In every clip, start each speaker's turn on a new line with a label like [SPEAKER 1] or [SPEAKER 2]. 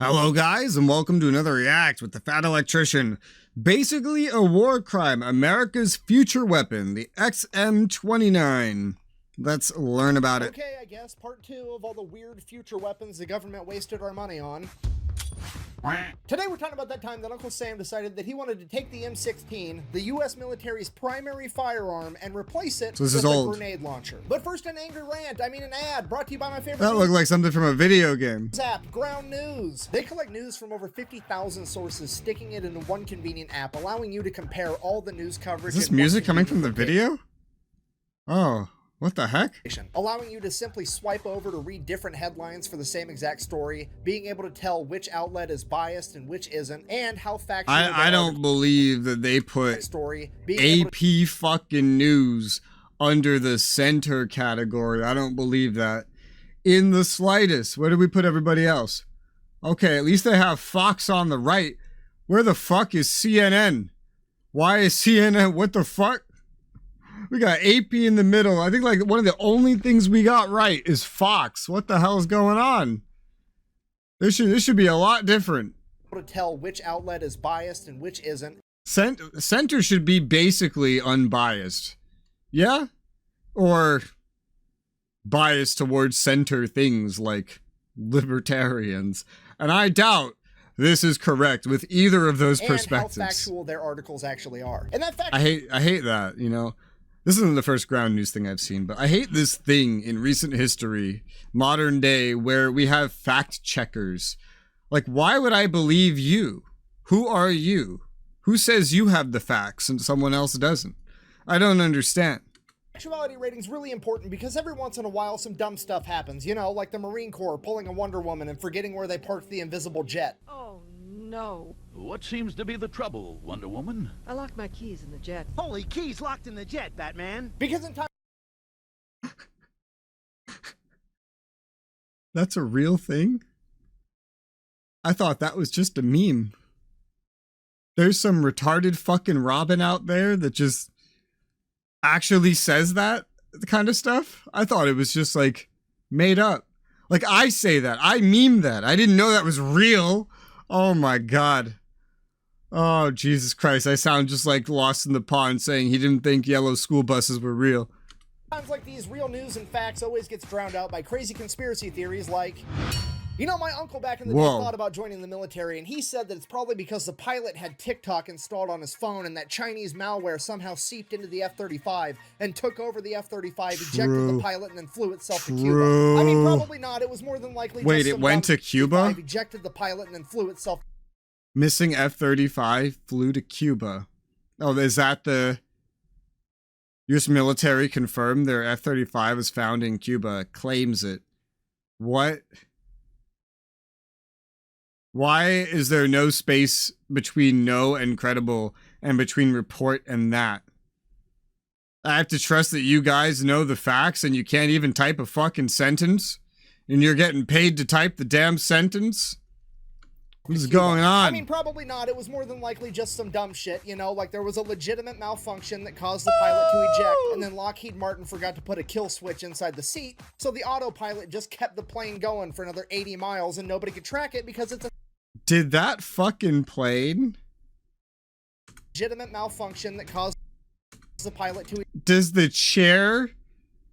[SPEAKER 1] Hello guys, and welcome to another React with the Fat Electrician. Basically a war crime, America's future weapon, the XM-29. Let's learn about it.
[SPEAKER 2] Okay, I guess part 2 of all the weird future weapons the government wasted our money on. Today we're talking about that time that Uncle Sam decided that he wanted to take the M16, the US military's primary firearm, and replace it with a grenade launcher. But first, an angry rant, an ad, brought to you by my favorite—
[SPEAKER 1] That looked like something from a video game.
[SPEAKER 2] App, Ground News. They collect news from over 50,000 sources, sticking it into one convenient app, allowing you to compare all the news coverage—
[SPEAKER 1] Is this music coming from the video? Oh. What the heck?
[SPEAKER 2] Allowing you to simply swipe over to read different headlines for the same exact story, being able to tell which outlet is biased and which isn't, and how factual—
[SPEAKER 1] I don't believe that they put AP fucking news under the center category. I don't believe that in the slightest. Where do we put everybody else? Okay, at least they have Fox on the right. Where the fuck is CNN? Why is CNN? What the fuck? We got AP in the middle. I think like one of the only things we got right is Fox. What the hell is going on? This should be a lot different.
[SPEAKER 2] To tell which outlet is biased and which isn't.
[SPEAKER 1] Center should be basically unbiased. Yeah? Or biased towards center things like libertarians. And I doubt this is correct with either of those perspectives.
[SPEAKER 2] And how factual their articles actually are. And that fact—
[SPEAKER 1] I hate that, you know. This isn't the first ground news thing I've seen, but I hate this thing in recent history, modern day, where we have fact checkers. Like, why would I believe you? Who are you? Who says you have the facts and someone else doesn't? I don't understand.
[SPEAKER 2] Actuality rating's really important because every once in a while some dumb stuff happens, you know, like the Marine Corps pulling a Wonder Woman and forgetting where they parked the invisible jet.
[SPEAKER 3] Oh, no.
[SPEAKER 4] What seems to be the trouble, Wonder Woman?
[SPEAKER 3] I locked my keys in the jet.
[SPEAKER 5] Holy keys locked in the jet, Batman.
[SPEAKER 2] Because in time—
[SPEAKER 1] That's a real thing? I thought that was just a meme. There's some retarded fucking Robin out there that just actually says that kind of stuff. I thought it was just like made up. Like I say that. I meme that. I didn't know that was real. Oh my God. Oh, Jesus Christ. I sound just like Lost in the Pond saying he didn't think yellow school buses were real.
[SPEAKER 2] Times like these, real news and facts always gets drowned out by crazy conspiracy theories like— you know, my uncle back in the day thought about joining the military, and he said that it's probably because the pilot had TikTok installed on his phone and that Chinese malware somehow seeped into the F-35 and took over the F-35, ejected the pilot, and then flew itself to Cuba. I mean, probably not. It was more than likely—
[SPEAKER 1] Wait, it went to Cuba?
[SPEAKER 2] Ejected the pilot and then flew itself—
[SPEAKER 1] Missing F-35 flew to Cuba. Oh, is that the U.S. military confirmed their F-35 was found in Cuba, claims it. What? Why is there no space between no and credible and between report and that? I have to trust that you guys know the facts and you can't even type a fucking sentence? And you're getting paid to type the damn sentence? What is going on?
[SPEAKER 2] I mean, probably not. It was more than likely just some dumb shit, you know, like there was a legitimate malfunction that caused the pilot to eject, and then Lockheed Martin forgot to put a kill switch inside the seat, so the autopilot just kept the plane going for another 80 miles and nobody could track it because it's a—
[SPEAKER 1] Did that fucking plane?
[SPEAKER 2] Legitimate malfunction that caused the pilot to—
[SPEAKER 1] Does the chair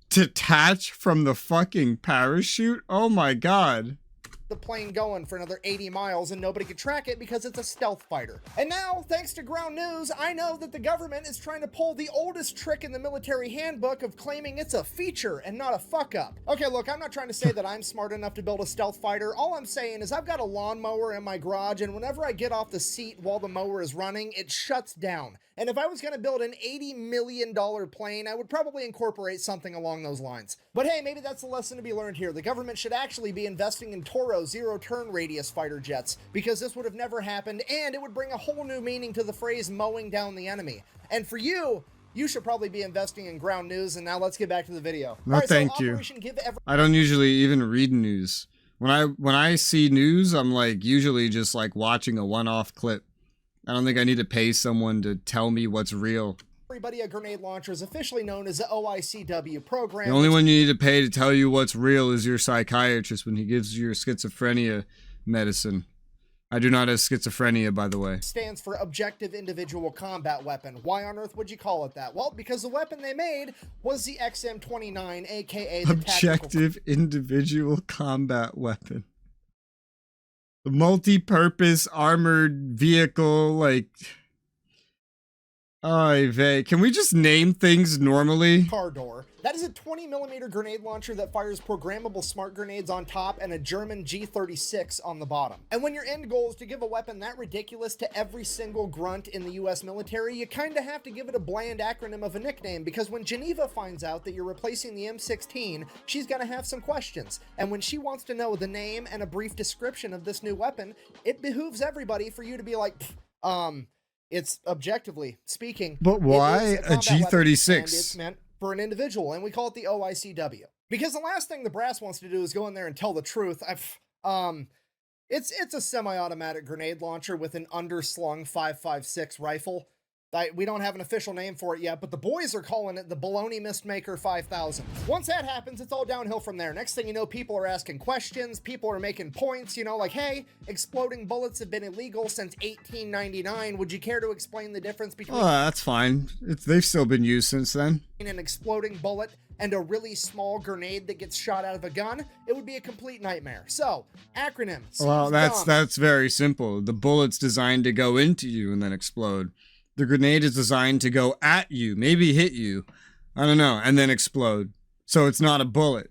[SPEAKER 1] detach from the fucking parachute? Oh my God.
[SPEAKER 2] The plane going for another 80 miles and nobody could track it because it's a stealth fighter. And now, thanks to Ground News, I know that the government is trying to pull the oldest trick in the military handbook of claiming it's a feature and not a fuck up. Okay, look, I'm not trying to say that I'm smart enough to build a stealth fighter. All I'm saying is I've got a lawnmower in my garage, and whenever I get off the seat while the mower is running, it shuts down. And if I was going to build an $80 million plane, I would probably incorporate something along those lines. But hey, maybe that's the lesson to be learned here. The government should actually be investing in Toro zero-turn radius fighter jets, because this would have never happened, and it would bring a whole new meaning to the phrase mowing down the enemy. And for you, you should probably be investing in Ground News, and now let's get back to the video.
[SPEAKER 1] No, thank you. I don't usually even read news. When I see news, I'm like usually just like watching a one-off clip. I don't think I need to pay someone to tell me what's real.
[SPEAKER 2] Everybody, a grenade launcher is officially known as the OICW program.
[SPEAKER 1] The only one you need to pay to tell you what's real is your psychiatrist when he gives you your schizophrenia medicine. I do not have schizophrenia, by the way.
[SPEAKER 2] Stands for Objective Individual Combat Weapon. Why on earth would you call it that? Well, because the weapon they made was the XM-29, aka the
[SPEAKER 1] Objective Individual Combat Weapon. The multi-purpose armored vehicle, like... Oy vey. Can we just name things normally?
[SPEAKER 2] car door. That is a 20mm grenade launcher that fires programmable smart grenades on top and a German G36 on the bottom. And when your end goal is to give a weapon that ridiculous to every single grunt in the US military, you kinda have to give it a bland acronym of a nickname, because when Geneva finds out that you're replacing the M16, she's gonna have some questions. And when she wants to know the name and a brief description of this new weapon, it behooves everybody for you to be like, it's objectively speaking.
[SPEAKER 1] But why a G36?
[SPEAKER 2] And it's meant for an individual, and we call it the OICW. Because the last thing the brass wants to do is go in there and tell the truth. It's a semi-automatic grenade launcher with an underslung 5.56 rifle. We don't have an official name for it yet, but the boys are calling it the Baloney Mistmaker 5000. Once that happens, it's all downhill from there. Next thing you know, people are asking questions, people are making points, you know, like, hey, exploding bullets have been illegal since 1899. Would you care to explain the difference between...
[SPEAKER 1] Oh, that's fine. They've still been used since then.
[SPEAKER 2] ...an exploding bullet and a really small grenade that gets shot out of a gun? It would be a complete nightmare. So, acronym.
[SPEAKER 1] Well, that's very simple. The bullet's designed to go into you and then explode. The grenade is designed to go at you, maybe hit you, I don't know, and then explode. So it's not a bullet,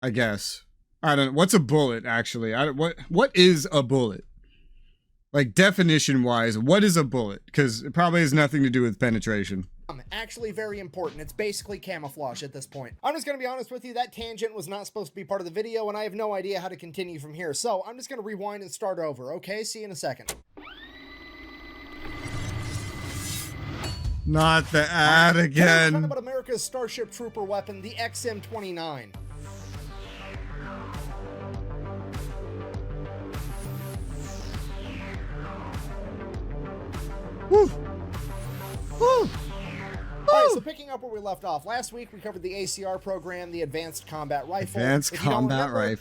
[SPEAKER 1] I guess. I don't know. What's a bullet, actually? What is a bullet? Like, definition-wise, what is a bullet? Because it probably has nothing to do with penetration.
[SPEAKER 2] Actually very important. It's basically camouflage at this point. I'm just going to be honest with you, that tangent was not supposed to be part of the video, and I have no idea how to continue from here. So I'm just going to rewind and start over, okay? See you in a second.
[SPEAKER 1] Not the ad again.
[SPEAKER 2] Talking about America's Starship Trooper weapon, the XM-29.
[SPEAKER 1] Woo! Woo!
[SPEAKER 2] Alright, so picking up where we left off. Last week we covered the ACR program, the Advanced Combat Rifle.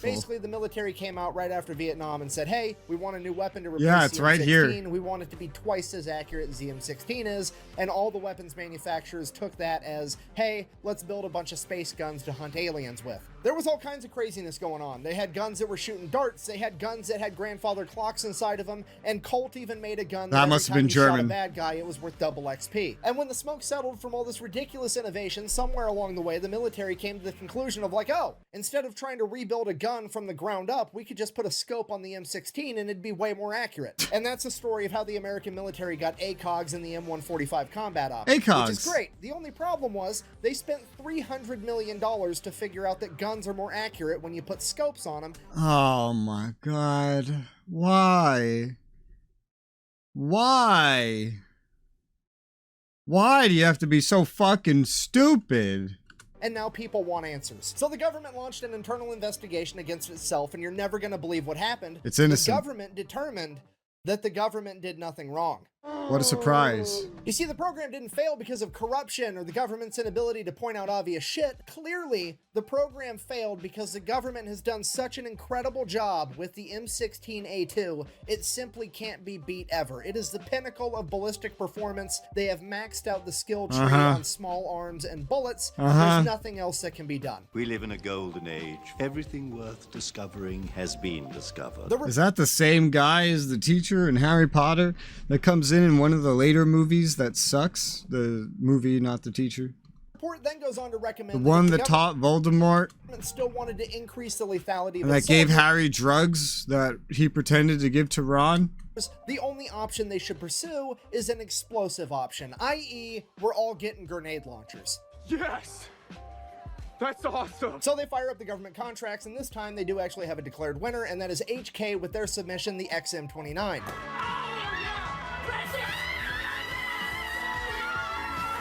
[SPEAKER 2] Basically the military came out right after Vietnam and said, hey, we want a new weapon to replace the M16.
[SPEAKER 1] Right here.
[SPEAKER 2] We want it to be twice as accurate as the M16 is. And all the weapons manufacturers took that as, hey, let's build a bunch of space guns to hunt aliens with. There was all kinds of craziness going on. They had guns that were shooting darts. They had guns that had grandfather clocks inside of them. And Colt even made a gun that
[SPEAKER 1] must have been German.
[SPEAKER 2] Shot a bad guy, it was worth double XP. And when the smoke settled from all this ridiculous innovation, somewhere along the way, the military came to the conclusion of like, oh, instead of trying to rebuild a gun from the ground up, we could just put a scope on the M16 and it'd be way more accurate. And that's the story of how the American military got ACOGs in the M145 combat option.
[SPEAKER 1] ACOGs.
[SPEAKER 2] Which is great. The only problem was they spent $300 million to figure out that guns are more accurate when you put scopes on them.
[SPEAKER 1] Oh my god. Why? Why? Why do you have to be so fucking stupid?
[SPEAKER 2] And now people want answers. So the government launched an internal investigation against itself, and you're never going to believe what happened.
[SPEAKER 1] It's innocent.
[SPEAKER 2] The government determined that the government did nothing wrong.
[SPEAKER 1] What a surprise.
[SPEAKER 2] You see, the program didn't fail because of corruption or the government's inability to point out obvious shit. Clearly, the program failed because the government has done such an incredible job with the M16A2, it simply can't be beat ever. It is the pinnacle of ballistic performance. They have maxed out the skill tree on small arms and bullets. There's nothing else that can be done.
[SPEAKER 6] We live in a golden age. Everything worth discovering has been discovered.
[SPEAKER 1] Is that the same guy as the teacher in Harry Potter that comes in one of the later movies that sucks? The movie, not the teacher.
[SPEAKER 2] The report then goes on to recommend
[SPEAKER 1] the one that taught Voldemort
[SPEAKER 2] still wanted to increase the lethality
[SPEAKER 1] and that gave Harry drugs that he pretended to give to Ron.
[SPEAKER 2] The only option they should pursue is an explosive option, i.e. we're all getting grenade launchers.
[SPEAKER 7] Yes! That's awesome!
[SPEAKER 2] So they fire up the government contracts, and this time they do actually have a declared winner, and that is HK with their submission, the XM-29.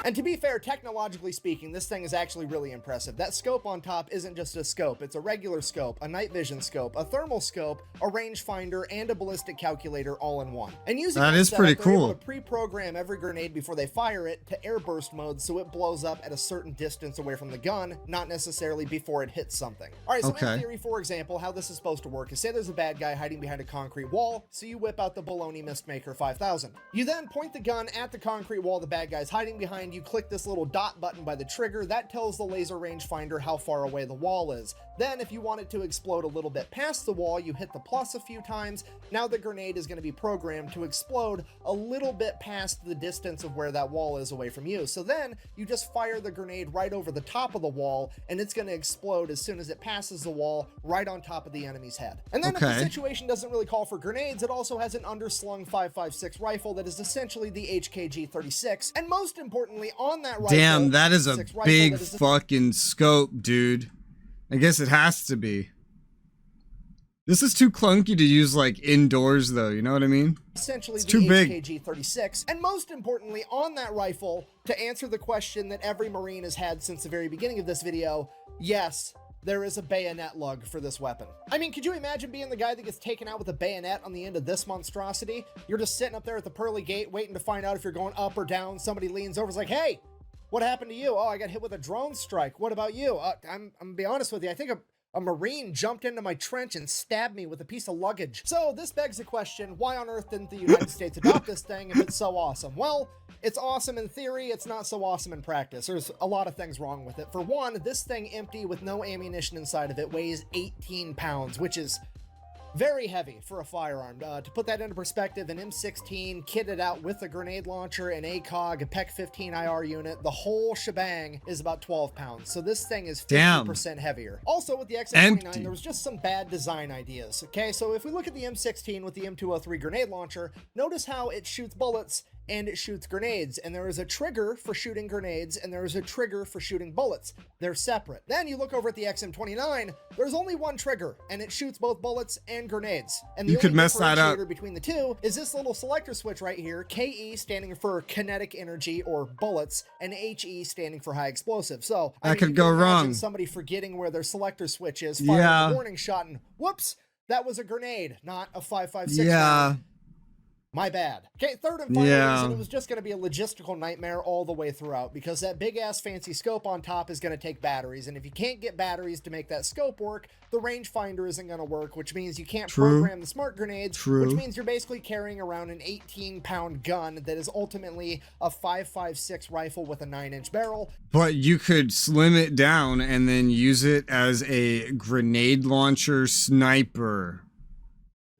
[SPEAKER 2] And to be fair, technologically speaking, this thing is actually really impressive. That scope on top isn't just a scope, it's a regular scope, a night vision scope, a thermal scope, a rangefinder, and a ballistic calculator all in one. And using
[SPEAKER 1] That is
[SPEAKER 2] setup,
[SPEAKER 1] pretty
[SPEAKER 2] they're able
[SPEAKER 1] cool.
[SPEAKER 2] to pre-program every grenade before they fire it to airburst mode so it blows up at a certain distance away from the gun, not necessarily before it hits something. All right, so in theory, for example, how this is supposed to work is say there's a bad guy hiding behind a concrete wall, so you whip out the Baloney Mistmaker 5000. You then point the gun at the concrete wall the bad guy's hiding behind, you click this little dot button by the trigger, that tells the laser rangefinder how far away the wall is. Then if you want it to explode a little bit past the wall, you hit the plus a few times. Now the grenade is going to be programmed to explode a little bit past the distance of where that wall is away from you. So then you just fire the grenade right over the top of the wall, and it's going to explode as soon as it passes the wall right on top of the enemy's head. And then if the situation doesn't really call for grenades, it also has an underslung 5.56 rifle that is essentially the HKG-36. And most importantly, on that rifle,
[SPEAKER 1] damn, that is a big fucking scope, dude. I guess it has to be. This is too clunky to use like indoors though, you know what I mean?
[SPEAKER 2] Essentially
[SPEAKER 1] it's
[SPEAKER 2] the
[SPEAKER 1] too big.
[SPEAKER 2] HKG-36. And most importantly, on that rifle, to answer the question that every Marine has had since the very beginning of this video, yes, there is a bayonet lug for this weapon. I mean, could you imagine being the guy that gets taken out with a bayonet on the end of this monstrosity? You're just sitting up there at the pearly gate waiting to find out if you're going up or down. Somebody leans over, is like, hey, what happened to you? Oh, I got hit with a drone strike. What about you? I'm gonna be honest with you. I think a Marine jumped into my trench and stabbed me with a piece of luggage. So this begs the question, why on earth didn't the United States adopt this thing if it's so awesome? Well, it's awesome in theory, it's not so awesome in practice. There's a lot of things wrong with it. For one, this thing empty with no ammunition inside of it weighs 18 pounds, which is very heavy for a firearm. To put that into perspective, an M16 kitted out with a grenade launcher, an ACOG, a PEC-15 IR unit, the whole shebang is about 12 pounds. So this thing is 50% heavier. Also with the XM-29, there was just some bad design ideas. Okay, so if we look at the M16 with the M203 grenade launcher, notice how it shoots bullets and it shoots grenades, and there is a trigger for shooting grenades and there is a trigger for shooting bullets. They're separate. Then you look over at the XM-29, there's only one trigger and it shoots both bullets and grenades. And the only differentiator between the two is this little selector switch right here, KE standing for kinetic energy or bullets, and HE standing for high explosive. So I mean,
[SPEAKER 1] could go wrong.
[SPEAKER 2] Somebody forgetting where their selector switch is, firing a warning shot, and whoops, that was a grenade, not a 5.56 round. My bad. Okay, third and final reason, it was just going to be a logistical nightmare all the way throughout, because that big-ass fancy scope on top is going to take batteries, and if you can't get batteries to make that scope work, the rangefinder isn't going to work, which means you can't program the smart grenades, which means you're basically carrying around an 18-pound gun that is ultimately a 5.56 rifle with a 9-inch barrel.
[SPEAKER 1] But you could slim it down and then use it as a grenade launcher sniper.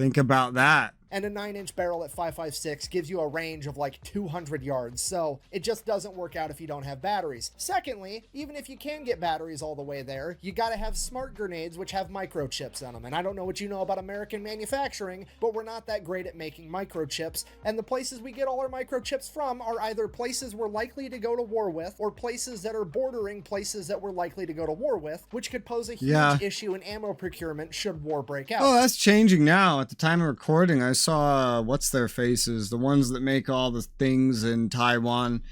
[SPEAKER 1] Think about that.
[SPEAKER 2] And a 9-inch barrel at 5.56 gives you a range of like 200 yards, so it just doesn't work out if you don't have batteries. Secondly, even if you can get batteries all the way there, you gotta have smart grenades which have microchips on them. And I don't know what you know about American manufacturing, but we're not that great at making microchips, and the places we get all our microchips from are either places we're likely to go to war with, or places that are bordering places that we're likely to go to war with, which could pose a huge issue in ammo procurement should war break out.
[SPEAKER 1] Oh, that's changing now. At the time of recording, I saw what's their faces, the ones that make all the things in Taiwan.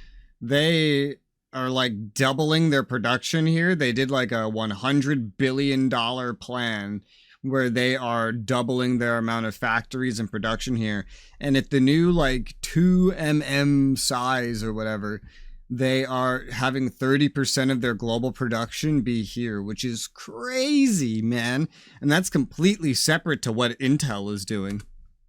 [SPEAKER 1] They are like doubling their production here. They did like a $100 billion plan where they are doubling their amount of factories and production here. And at the new like 2mm size or whatever, they are having 30% of their global production be here, which is crazy, man. And that's completely separate to what Intel is doing.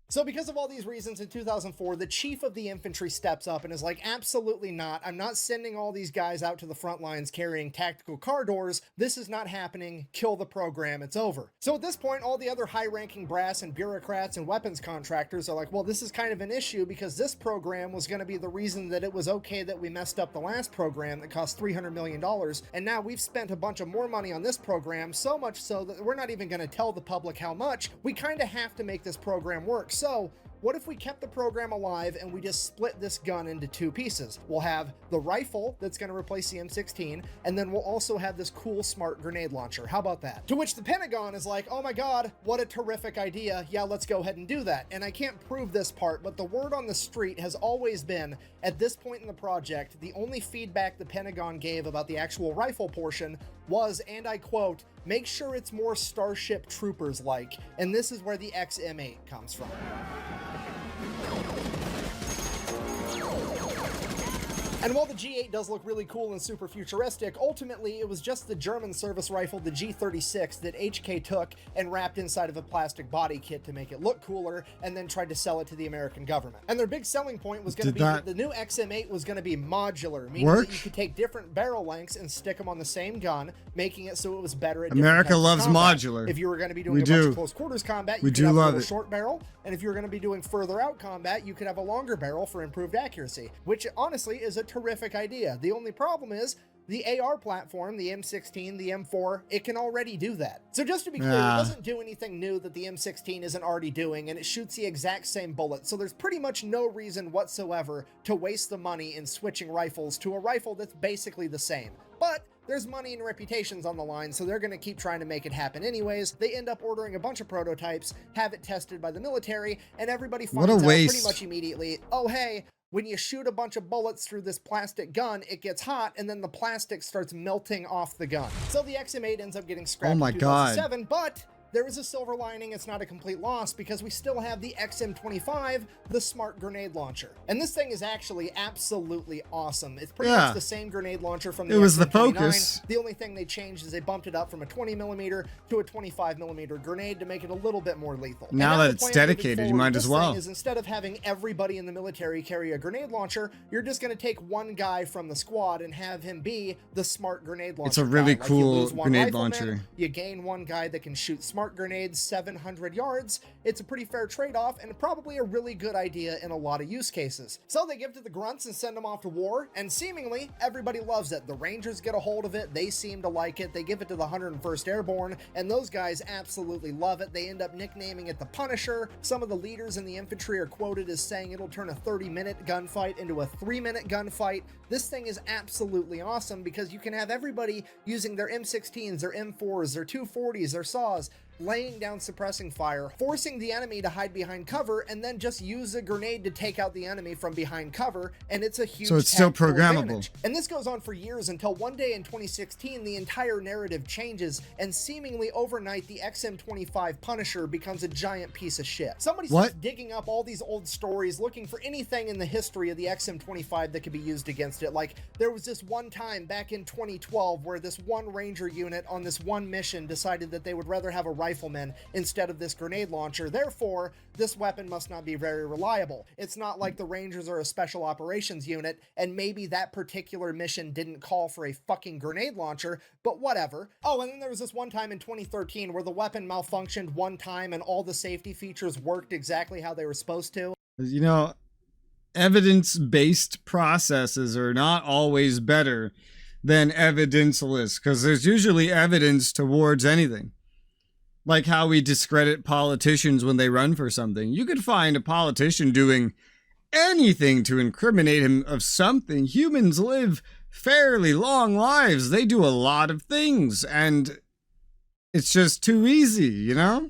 [SPEAKER 2] So because of all these reasons, in 2004, the chief of the infantry steps up and is like, absolutely not. I'm not sending all these guys out to the front lines carrying tactical car doors. This is not happening. Kill the program. It's over. So at this point, all the other high-ranking brass and bureaucrats and weapons contractors are like, well, this is kind of an issue because this program was going to be the reason that it was okay that we messed up the last program that cost $300 million. And now we've spent a bunch of more money on this program, so much so that we're not even going to tell the public how much. We kind of have to make this program work. So what if we kept the program alive and we just split this gun into two pieces? We'll have the rifle that's going to replace the M16, and then we'll also have this cool smart grenade launcher. How about that? To which the Pentagon is like, oh my God, what a terrific idea. Yeah, let's go ahead and do that. And I can't prove this part, but the word on the street has always been, at this point in the project, the only feedback the Pentagon gave about the actual rifle portion was, and I quote, make sure it's more Starship Troopers-like. And this is where the XM-8 comes from. And while the G8 does look really cool and super futuristic, ultimately it was just the German service rifle, the G36, that HK took and wrapped inside of a plastic body kit to make it look cooler, and then tried to sell it to the American government. And their big selling point was going to be that the new XM8 was going to be modular, meaning that you could take different barrel lengths and stick them on the same gun, making it so it was better at
[SPEAKER 1] America loves modular.
[SPEAKER 2] If you were going to be doing a bunch of close quarters combat, you could have a little short barrel, and if you were going to be doing further out combat, you could have a longer barrel for improved accuracy, which honestly is a terrific idea. The only problem is the AR platform, the M16, the M4, it can already do that. So just to be clear, it doesn't do anything new that the M16 isn't already doing, and it shoots the exact same bullet. So there's pretty much no reason whatsoever to waste the money in switching rifles to a rifle that's basically the same. But there's money and reputations on the line, so they're going to keep trying to make it happen anyways. They end up ordering a bunch of prototypes, have it tested by the military, and everybody finds out pretty much immediately, oh hey, when you shoot a bunch of bullets through this plastic gun, it gets hot, and then the plastic starts melting off the gun. So the XM8 ends up getting scrapped in 2007, but there is a silver lining. It's not a complete loss because we still have the XM-29, the smart grenade launcher. And this thing is actually absolutely awesome. It's pretty much the same grenade launcher from the XM-29.
[SPEAKER 1] Was the focus.
[SPEAKER 2] The only thing they changed is they bumped it up from a 20mm to a 25mm grenade to make it a little bit more lethal.
[SPEAKER 1] Now that it's dedicated, you might as well.
[SPEAKER 2] Is instead of having everybody in the military carry a grenade launcher, you're just going to take one guy from the squad and have him be the smart grenade launcher.
[SPEAKER 1] It's a really cool grenade launcher.
[SPEAKER 2] You gain one guy that can shoot smart grenades 700 yards. It's a pretty fair trade-off and probably a really good idea in a lot of use cases. So they give it to the grunts and send them off to war, and seemingly everybody loves it. The Rangers get a hold of it, they seem to like it, they give it to the 101st Airborne, and those guys absolutely love it. They end up nicknaming it the Punisher. Some of the leaders in the infantry are quoted as saying it'll turn a 30-minute gunfight into a 3-minute gunfight. This thing is absolutely awesome because you can have everybody using their M16s, their M4s, their 240s, their saws, laying down suppressing fire, forcing the enemy to hide behind cover, and then just use a grenade to take out the enemy from behind cover, and it's a huge
[SPEAKER 1] so it's still programmable
[SPEAKER 2] advantage. And this goes on for years until one day in 2016 the entire narrative changes, and seemingly overnight the XM-25 Punisher becomes a giant piece of shit. Somebody starts digging up all these old stories looking for anything in the history of the XM-25 that could be used against it. Like there was this one time back in 2012 where this one Ranger unit on this one mission decided that they would rather have a rifleman instead of this grenade launcher. Therefore, this weapon must not be very reliable. It's not like the Rangers are a special operations unit, and maybe that particular mission didn't call for a fucking grenade launcher, but whatever. Oh, and then there was this one time in 2013 where the weapon malfunctioned one time and all the safety features worked exactly how they were supposed to.
[SPEAKER 1] You know, evidence-based processes are not always better than evidenceless, because there's usually evidence towards anything. Like how we discredit politicians when they run for something. You could find a politician doing anything to incriminate him of something. Humans live fairly long lives. They do a lot of things, and it's just too easy, you know?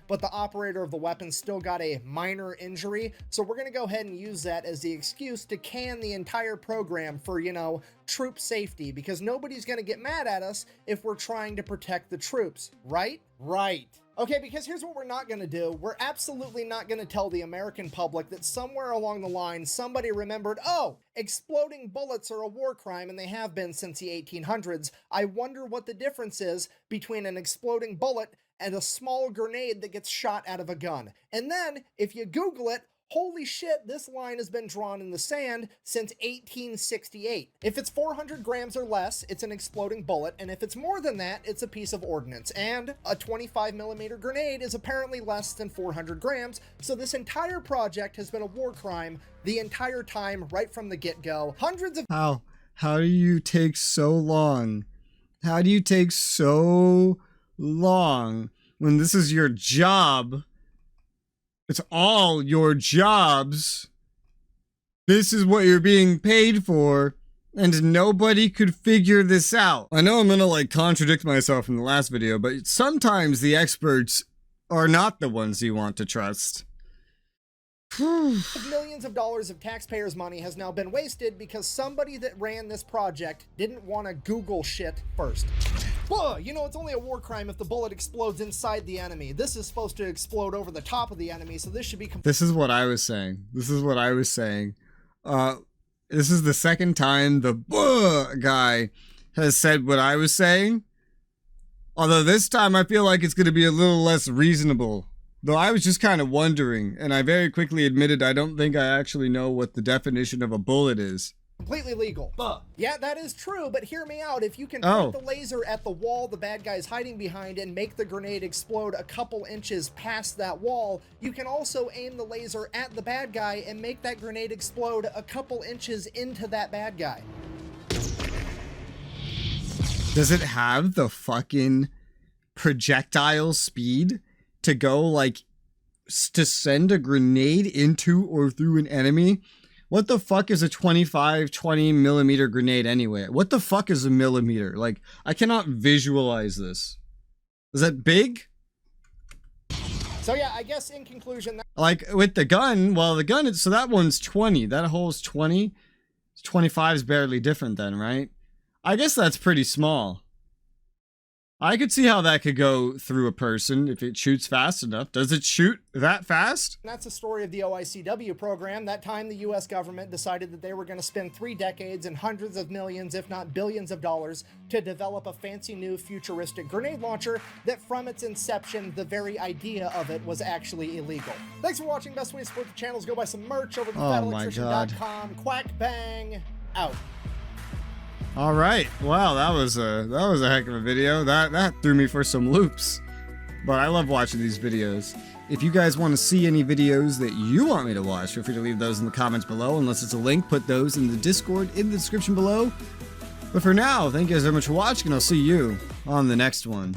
[SPEAKER 2] But the operator of the weapon still got a minor injury, so we're going to go ahead and use that as the excuse to can the entire program for, you know, troop safety, because nobody's going to get mad at us if we're trying to protect the troops, right? Right. Okay, because here's what we're not going to do. We're absolutely not going to tell the American public that somewhere along the line somebody remembered, oh, exploding bullets are a war crime, and they have been since the 1800s. I wonder what the difference is between an exploding bullet and a small grenade that gets shot out of a gun. And then, if you Google it, holy shit, this line has been drawn in the sand since 1868. If it's 400 grams or less, it's an exploding bullet, and if it's more than that, it's a piece of ordnance. And a 25mm grenade is apparently less than 400 grams, so this entire project has been a war crime the entire time, right from the get-go. Hundreds of—
[SPEAKER 1] How do you take so long? How do you take so long when this is your job It's all your jobs. This is what you're being paid for, and nobody could figure this out. I know I'm gonna like contradict myself from the last video, but sometimes the experts are not the ones you want to trust.
[SPEAKER 2] Millions of dollars of taxpayers' money has now been wasted because somebody that ran this project didn't want to Google shit first. Well, you know, it's only a war crime if the bullet explodes inside the enemy. This is supposed to explode over the top of the enemy, so this should be...
[SPEAKER 1] This is what I was saying. This is what I was saying. This is the second time the guy has said what I was saying. Although this time I feel like it's going to be a little less reasonable. Though I was just kind of wondering, and I very quickly admitted I don't think I actually know what the definition of a bullet is.
[SPEAKER 2] Completely legal. Yeah, that is true, but hear me out. If you can point the laser at the wall the bad guy's hiding behind and make the grenade explode a couple inches past that wall, you can also aim the laser at the bad guy and make that grenade explode a couple inches into that bad guy.
[SPEAKER 1] Does it have the fucking projectile speed to go, like, to send a grenade into or through an enemy? What the fuck is a 20 millimeter grenade anyway? What the fuck is a millimeter? Like, I cannot visualize this. Is that big?
[SPEAKER 2] So yeah, I guess in conclusion...
[SPEAKER 1] Like, with the gun, well, the gun, so that one's 20. That hole's 20. 25 is barely different then, right? I guess that's pretty small. I could see how that could go through a person if it shoots fast enough. Does it shoot that fast?
[SPEAKER 2] That's the story of the OICW program. That time the US government decided that they were going to spend 3 decades and hundreds of millions, if not billions of dollars to develop a fancy new futuristic grenade launcher that from its inception, the very idea of it was actually illegal. Thanks for watching. Best way to support the channel is go buy some merch over at thefatelectrician.com. Quack bang out.
[SPEAKER 1] All right, wow, that was a heck of a video. That threw me for some loops, but I love watching these videos. If you guys want to see any videos that you want me to watch, feel free to leave those in the comments below. Unless it's a link, put those in the Discord in the description below. But for now, thank you guys very much for watching, and I'll see you on the next one.